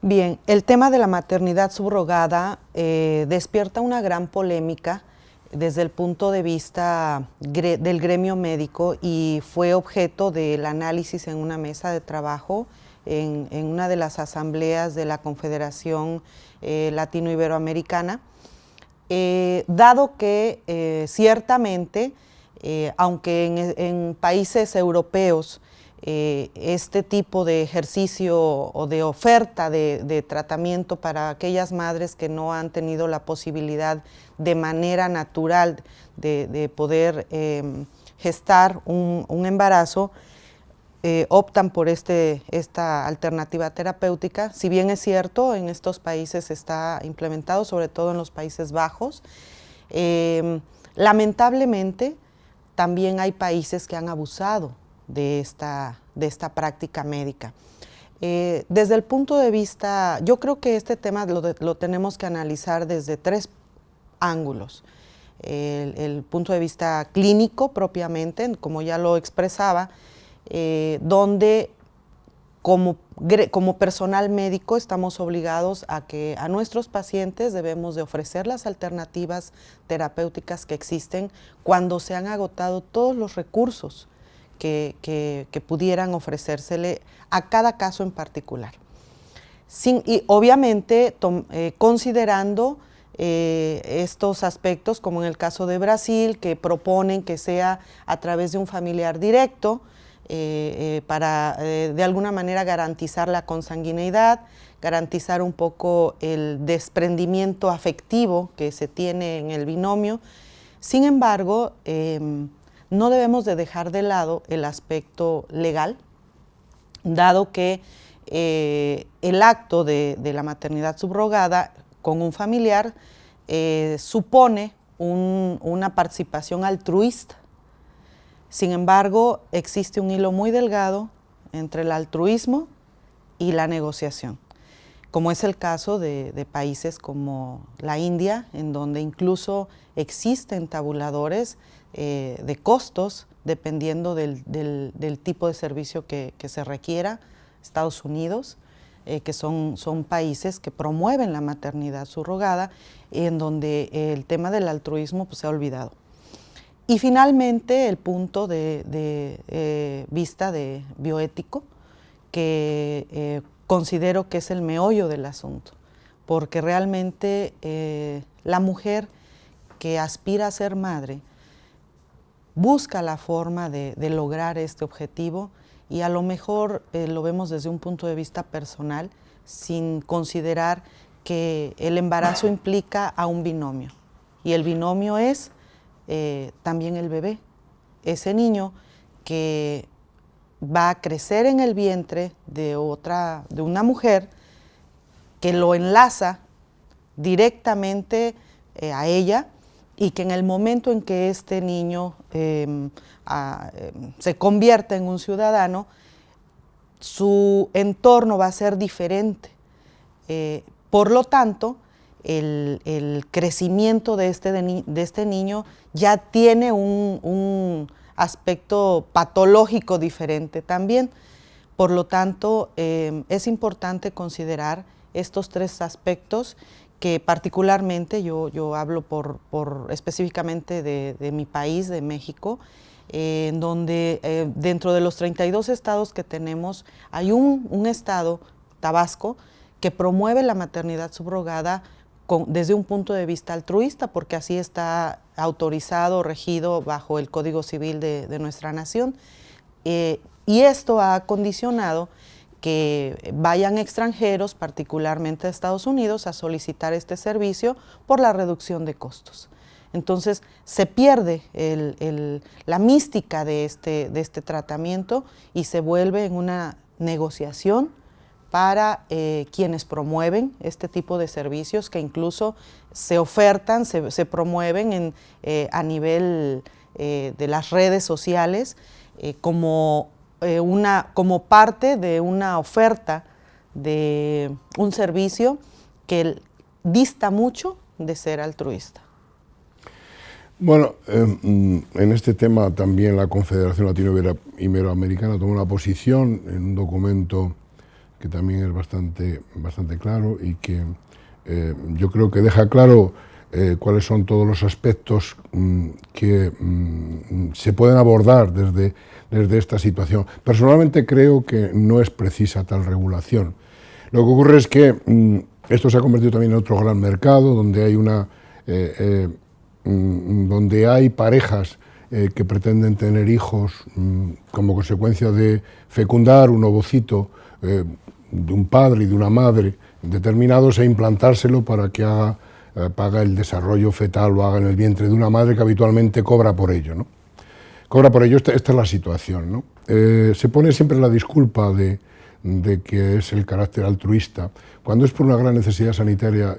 Bien, el tema de la maternidad subrogada despierta una gran polémica desde el punto de vista del gremio médico y fue objeto del análisis en una mesa de trabajo en una de las asambleas de la Confederación Latino-Iberoamericana, dado que ciertamente, aunque en países europeos este tipo de ejercicio o de oferta de tratamiento para aquellas madres que no han tenido la posibilidad de manera natural de poder gestar un embarazo, optan por esta alternativa terapéutica. Si bien es cierto, en estos países está implementado, sobre todo en los Países Bajos, lamentablemente también hay países que han abusado de esta práctica médica. Desde el punto de vista, yo creo que este tema lo tenemos que analizar desde tres ángulos. El punto de vista clínico propiamente, como ya lo expresaba, donde como personal médico estamos obligados a que a nuestros pacientes debemos de ofrecer las alternativas terapéuticas que existen cuando se han agotado todos los recursos que pudieran ofrecérsele a cada caso en particular. Y obviamente considerando estos aspectos, como en el caso de Brasil, que proponen que sea a través de un familiar directo, para de alguna manera garantizar la consanguineidad, garantizar un poco el desprendimiento afectivo que se tiene en el binomio. Sin embargo, no debemos de dejar de lado el aspecto legal, dado que el acto de la maternidad subrogada con un familiar supone una participación altruista. Sin embargo, existe un hilo muy delgado entre el altruismo y la negociación, como es el caso de países como la India, en donde incluso existen tabuladores de costos dependiendo del tipo de servicio que se requiera. Estados Unidos, que son países que promueven la maternidad subrogada, en donde el tema del altruismo pues, se ha olvidado. Y finalmente el punto de vista de bioético, que considero que es el meollo del asunto, porque realmente la mujer que aspira a ser madre busca la forma de lograr este objetivo y a lo mejor lo vemos desde un punto de vista personal, sin considerar que el embarazo implica a un binomio, y el binomio es también el bebé, ese niño que va a crecer en el vientre de una mujer que lo enlaza directamente a ella, y que en el momento en que este niño se convierta en un ciudadano, su entorno va a ser diferente. Por lo tanto, el crecimiento de este niño ya tiene un aspecto patológico diferente también. Por lo tanto, es importante considerar estos tres aspectos que particularmente yo hablo específicamente de mi país, de México, en donde dentro de los 32 estados que tenemos hay un estado, Tabasco, que promueve la maternidad subrogada desde un punto de vista altruista, porque así está autorizado, regido bajo el Código Civil de nuestra nación, y esto ha condicionado que vayan extranjeros, particularmente de Estados Unidos, a solicitar este servicio por la reducción de costos. Entonces, se pierde la mística de este tratamiento y se vuelve en una negociación para quienes promueven este tipo de servicios, que incluso se ofertan, se promueven a nivel de las redes sociales como parte de una oferta de un servicio que dista mucho de ser altruista. Bueno, en este tema también la Confederación Latino-Iberoamericana tomó una posición en un documento que también es bastante claro y que yo creo que deja claro cuáles son todos los aspectos que se pueden abordar desde esta situación. Personalmente creo que no es precisa tal regulación. Lo que ocurre es que esto se ha convertido también en otro gran mercado, donde hay parejas que pretenden tener hijos como consecuencia de fecundar un ovocito de un padre y de una madre determinados e implantárselo para que haga el desarrollo fetal o haga en el vientre de una madre que habitualmente cobra por ello, ¿no? Cobra por ello, esta es la situación, ¿no? Se pone siempre la disculpa de que es el carácter altruista. Cuando es por una gran necesidad sanitaria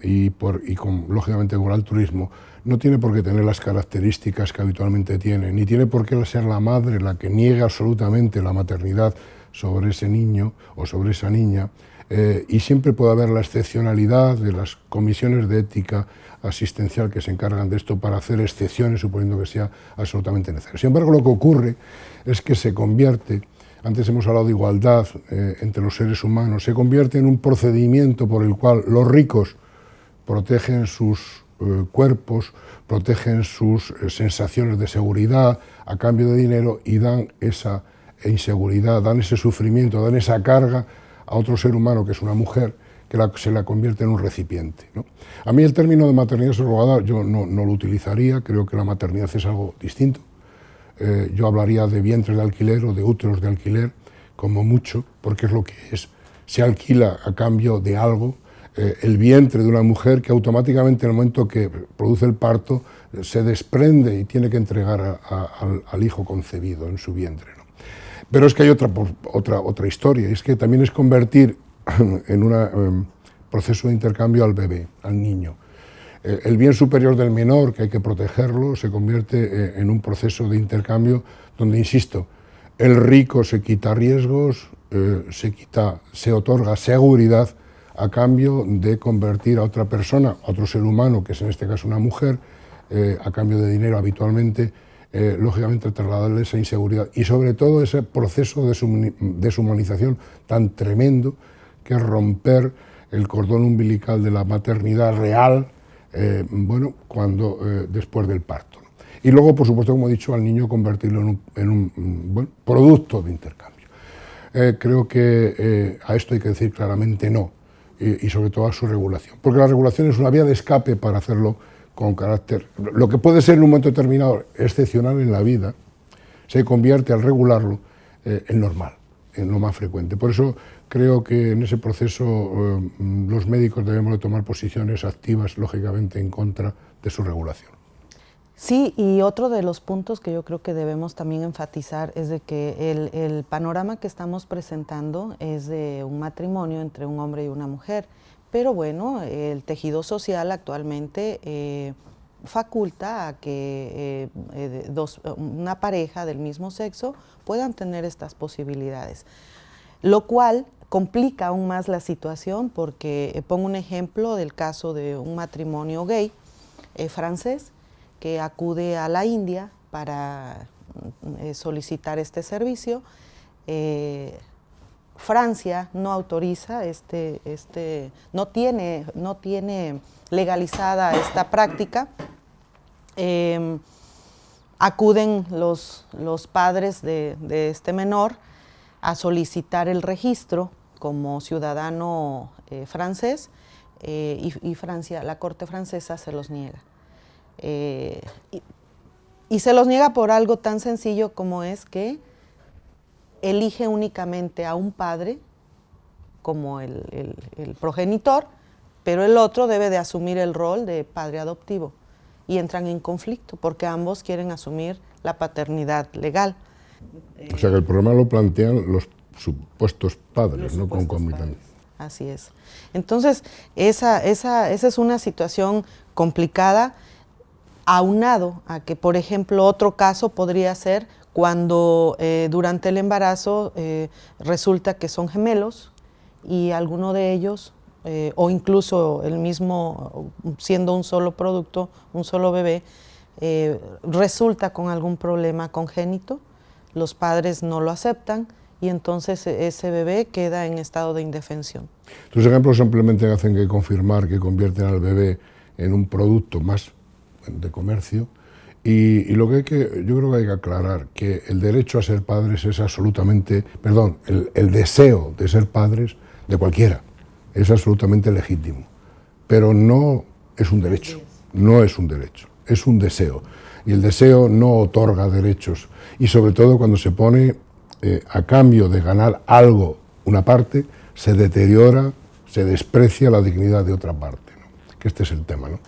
lógicamente con altruismo, no tiene por qué tener las características que habitualmente tiene, ni tiene por qué ser la madre la que niegue absolutamente la maternidad sobre ese niño o sobre esa niña, y siempre puede haber la excepcionalidad de las comisiones de ética asistencial que se encargan de esto para hacer excepciones, suponiendo que sea absolutamente necesario. Sin embargo, lo que ocurre es que se convierte, antes hemos hablado de igualdad entre los seres humanos, se convierte en un procedimiento por el cual los ricos protegen sus cuerpos, protegen sus sensaciones de seguridad a cambio de dinero y dan esa inseguridad, dan ese sufrimiento, dan esa carga a otro ser humano, que es una mujer, que se la convierte en un recipiente, ¿no? A mí el término de maternidad subrogada yo no lo utilizaría, creo que la maternidad es algo distinto. Yo hablaría de vientres de alquiler o de úteros de alquiler, como mucho, porque es lo que es. Se alquila a cambio de algo el vientre de una mujer que automáticamente en el momento que produce el parto se desprende y tiene que entregar al hijo concebido en su vientre, ¿no? Pero es que hay otra historia, y es que también es convertir en un proceso de intercambio al bebé, al niño. El bien superior del menor, que hay que protegerlo, se convierte en un proceso de intercambio donde, insisto, el rico se quita riesgos, se otorga seguridad a cambio de convertir a otra persona, a otro ser humano, que es en este caso una mujer, a cambio de dinero habitualmente, lógicamente trasladarle esa inseguridad y sobre todo ese proceso de deshumanización tan tremendo que es romper el cordón umbilical de la maternidad real, después del parto, ¿no? Y luego, por supuesto, como he dicho, al niño convertirlo en un producto de intercambio. Creo que a esto hay que decir claramente no, y sobre todo a su regulación, porque la regulación es una vía de escape para hacerlo con carácter. Lo que puede ser en un momento determinado excepcional en la vida, se convierte al regularlo en normal, en lo más frecuente. Por eso creo que en ese proceso los médicos debemos de tomar posiciones activas, lógicamente, en contra de su regulación. Sí, y otro de los puntos que yo creo que debemos también enfatizar es de que el panorama que estamos presentando es de un matrimonio entre un hombre y una mujer, pero bueno, el tejido social actualmente faculta a que una pareja del mismo sexo puedan tener estas posibilidades, lo cual complica aún más la situación porque pongo un ejemplo del caso de un matrimonio gay francés que acude a la India para solicitar este servicio. Francia no autoriza, no tiene legalizada esta práctica. Acuden los padres de este menor a solicitar el registro como ciudadano francés y Francia, la corte francesa se los niega. Y se los niega por algo tan sencillo como es que elige únicamente a un padre como el progenitor, pero el otro debe de asumir el rol de padre adoptivo y entran en conflicto porque ambos quieren asumir la paternidad legal. O sea que el problema lo plantean los supuestos padres, no concomitantes. Así es. Entonces, esa es una situación complicada, aunado a que, por ejemplo, otro caso podría ser cuando durante el embarazo resulta que son gemelos y alguno de ellos, o incluso el mismo, siendo un solo producto, un solo bebé, resulta con algún problema congénito, los padres no lo aceptan y entonces ese bebé queda en estado de indefensión. Tus ejemplos simplemente hacen que confirmar que convierten al bebé en un producto más de comercio, y lo que yo creo que hay que aclarar que el derecho a ser padres es absolutamente, perdón, el deseo de ser padres de cualquiera es absolutamente legítimo, pero no es un derecho, no es un derecho, es un deseo, y el deseo no otorga derechos, y sobre todo cuando se pone a cambio de ganar algo, una parte, se deteriora, se desprecia la dignidad de otra parte, ¿no? Que este es el tema, ¿no?